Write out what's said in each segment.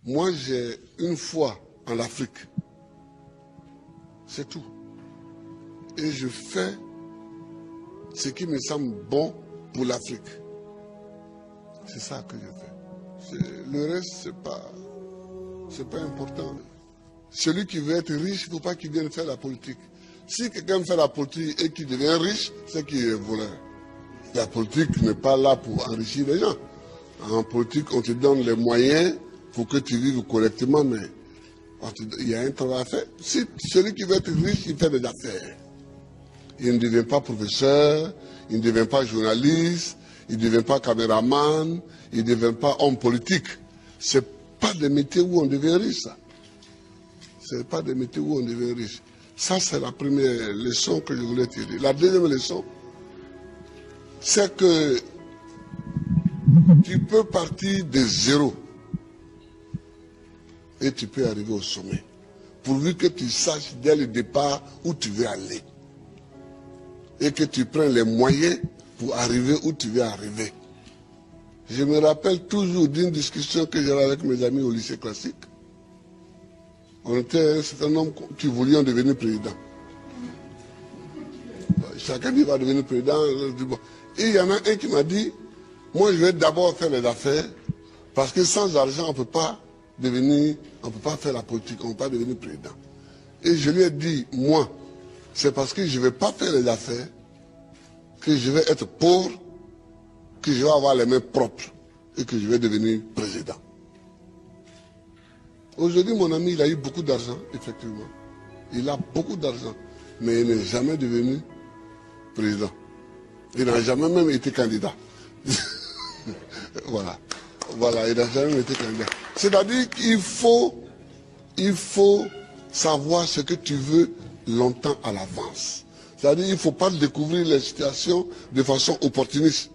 Moi, j'ai une foi en l'Afrique. C'est tout. Et je fais ce qui me semble bon pour l'Afrique. C'est ça que je fais. Le reste, c'est pas important. Celui qui veut être riche, il ne faut pas qu'il vienne faire la politique. Si quelqu'un fait la politique et qu'il devient riche, c'est qu'il est voleur. La politique n'est pas là pour enrichir les gens. En politique, on te donne les moyens pour que tu vives correctement, mais il y a un travail à faire. Si celui qui veut être riche, il fait des affaires. Il ne devient pas professeur, il ne devient pas journaliste, il ne devient pas caméraman, il ne devient pas homme politique. Ce n'est pas des métiers où on devient riche, ça. Ce n'est pas des métiers où on devient riche. Ça, c'est la première leçon que je voulais tirer. La deuxième leçon, c'est que tu peux partir de zéro et tu peux arriver au sommet. Pourvu que tu saches dès le départ où tu veux aller. Et que tu prennes les moyens pour arriver où tu veux arriver. Je me rappelle toujours d'une discussion que j'avais avec mes amis au lycée classique. On était un certain nombre qui voulions devenir président. Chacun dit va devenir président. Et il y en a un qui m'a dit, moi je vais d'abord faire les affaires, parce que sans argent on ne peut pas faire la politique, on ne peut pas devenir président. Et je lui ai dit, moi, c'est parce que je ne vais pas faire les affaires, que je vais être pauvre, que je vais avoir les mains propres et que je vais devenir président. Aujourd'hui, mon ami, il a eu beaucoup d'argent, effectivement. Il a beaucoup d'argent, mais il n'est jamais devenu président. Il n'a jamais même été candidat. Voilà, il n'a jamais été candidat. C'est-à-dire qu'il faut savoir ce que tu veux longtemps à l'avance. C'est-à-dire qu'il ne faut pas découvrir les situations de façon opportuniste.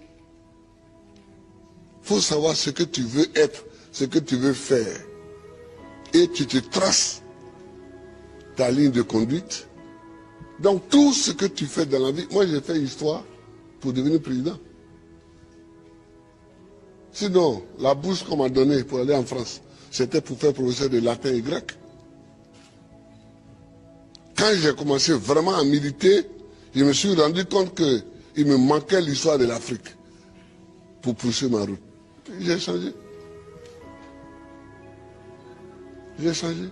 Il faut savoir ce que tu veux être, ce que tu veux faire. Et tu te traces ta ligne de conduite. Donc tout ce que tu fais dans la vie, moi j'ai fait histoire pour devenir président. Sinon, la bourse qu'on m'a donnée pour aller en France, c'était pour faire professeur de latin et grec. Quand j'ai commencé vraiment à militer, je me suis rendu compte qu'il me manquait l'histoire de l'Afrique pour poursuivre ma route. J'ai changé. J'ai changé.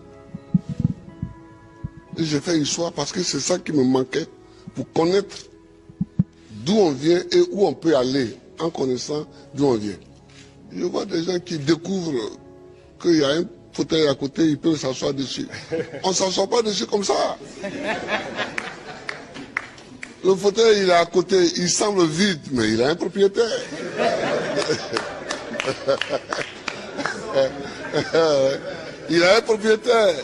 Et j'ai fait histoire parce que c'est ça qui me manquait pour connaître d'où on vient et où on peut aller en connaissant d'où on vient. Je vois des gens qui découvrent qu'il y a un fauteuil à côté, ils peuvent s'asseoir dessus. On ne s'assoit pas dessus comme ça. Le fauteuil, il est à côté, il semble vide, mais il a un propriétaire. Il a un propriétaire.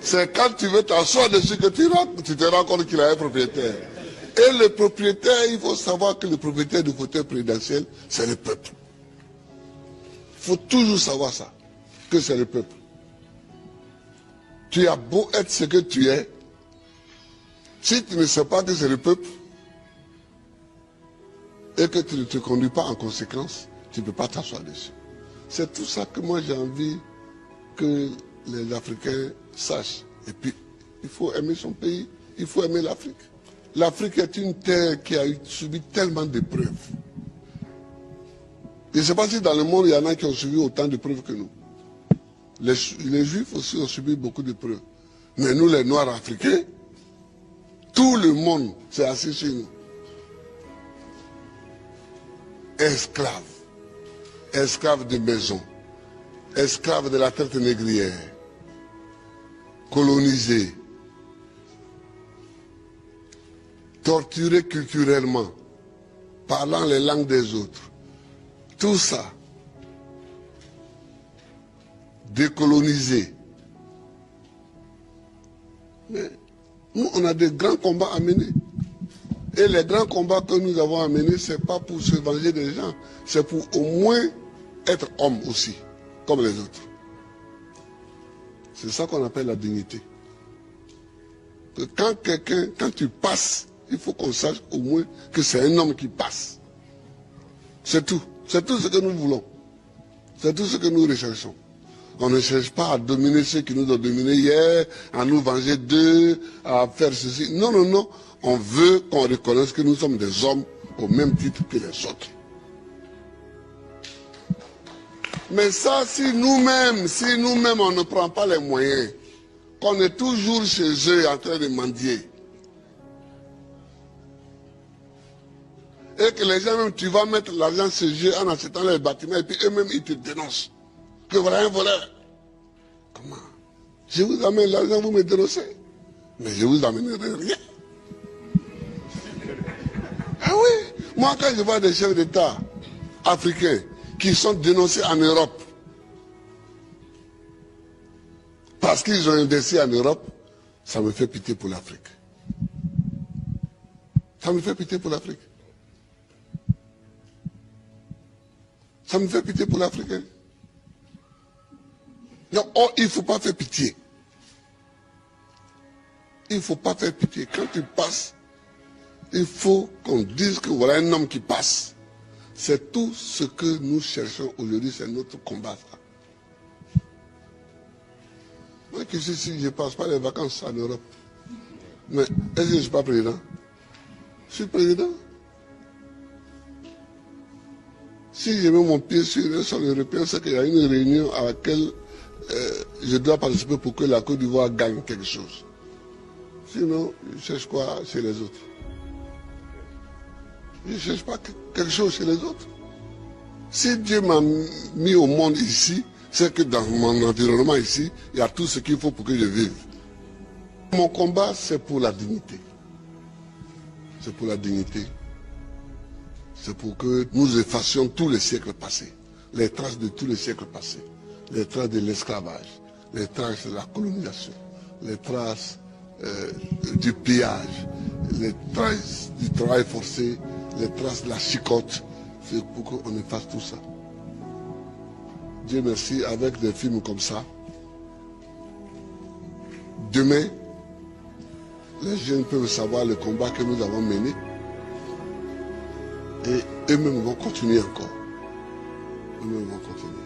C'est quand tu veux t'asseoir dessus que tu te rends compte qu'il a un propriétaire. Et le propriétaire, il faut savoir que le propriétaire du fauteuil présidentiel, c'est le peuple. Il faut toujours savoir ça, que c'est le peuple. Tu as beau être ce que tu es, si tu ne sais pas que c'est le peuple, et que tu ne te conduis pas en conséquence, tu ne peux pas t'asseoir dessus. C'est tout ça que moi j'ai envie que les Africains sachent. Et puis, il faut aimer son pays, il faut aimer l'Afrique. L'Afrique est une terre qui a subi tellement d'épreuves. Je ne sais pas si dans le monde, il y en a qui ont subi autant d'épreuves que nous. Les Juifs aussi ont subi beaucoup d'épreuves. Mais nous, les Noirs africains, tout le monde s'est assis sur nous. Esclaves. Esclaves de maison. Esclaves de la traite négrière. Colonisés. Torturés culturellement. Parlant les langues des autres. Tout ça. Décolonisés. Mais nous, on a des grands combats à mener. Et les grands combats que nous avons à mener, ce n'est pas pour se venger des gens, c'est pour au moins être homme aussi, comme les autres. C'est ça qu'on appelle la dignité. Que quand tu passes, il faut qu'on sache au moins que c'est un homme qui passe. C'est tout. C'est tout ce que nous voulons. C'est tout ce que nous recherchons. On ne cherche pas à dominer ceux qui nous ont dominés hier, à nous venger d'eux, à faire ceci. Non, non, non. On veut qu'on reconnaisse que nous sommes des hommes au même titre que les autres. Mais ça, si nous-mêmes, on ne prend pas les moyens, qu'on est toujours chez eux en train de mendier, et que les gens même, tu vas mettre l'argent chez eux en achetant les bâtiments, et puis eux-mêmes, ils te dénoncent. Que voilà un voleur. Comment? Je vous amène l'argent, vous me dénoncez. Mais je vous amènerai rien. Ah oui, moi quand je vois des chefs d'État africains qui sont dénoncés en Europe, parce qu'ils ont investi en Europe, ça me fait pitié pour l'Afrique. Ça me fait pitié pour l'Afrique. Ça me fait pitié pour l'Afrique. Non, oh, il ne faut pas faire pitié. Il ne faut pas faire pitié. Quand tu passes, il faut qu'on dise que voilà un homme qui passe. C'est tout ce que nous cherchons aujourd'hui, c'est notre combat. Ça. Moi qui suis ici, je ne passe pas les vacances en Europe. Mais est-ce que je ne suis pas président? Je suis président. Si je mets mon pied sur le sol européen, c'est qu'il y a une réunion à laquelle je dois participer pour que la Côte d'Ivoire gagne quelque chose. Sinon, je cherche quoi chez les autres? Je ne cherche pas quelque chose chez les autres. Si Dieu m'a mis au monde ici, c'est que dans mon environnement ici, il y a tout ce qu'il faut pour que je vive. Mon combat, c'est pour la dignité. C'est pour la dignité. C'est pour que nous effacions tous les siècles passés, les traces de tous les siècles passés, les traces de l'esclavage, les traces de la colonisation, les traces du pillage, les traces du travail forcé, les traces de la chicote. C'est pour qu'on efface tout ça. Dieu merci, avec des films comme ça, demain, les jeunes peuvent savoir le combat que nous avons mené et eux-mêmes vont continuer encore. Eux-mêmes vont continuer.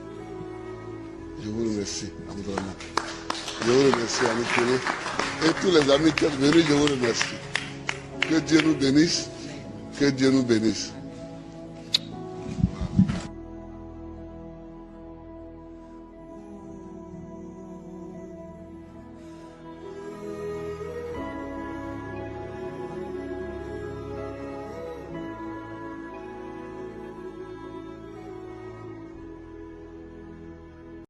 Je vous remercie, Aboudraman. Je vous remercie, Annie. Et tous les amis qui sont venus, je vous remercie. Que Dieu nous bénisse. Que Dieu nous bénisse.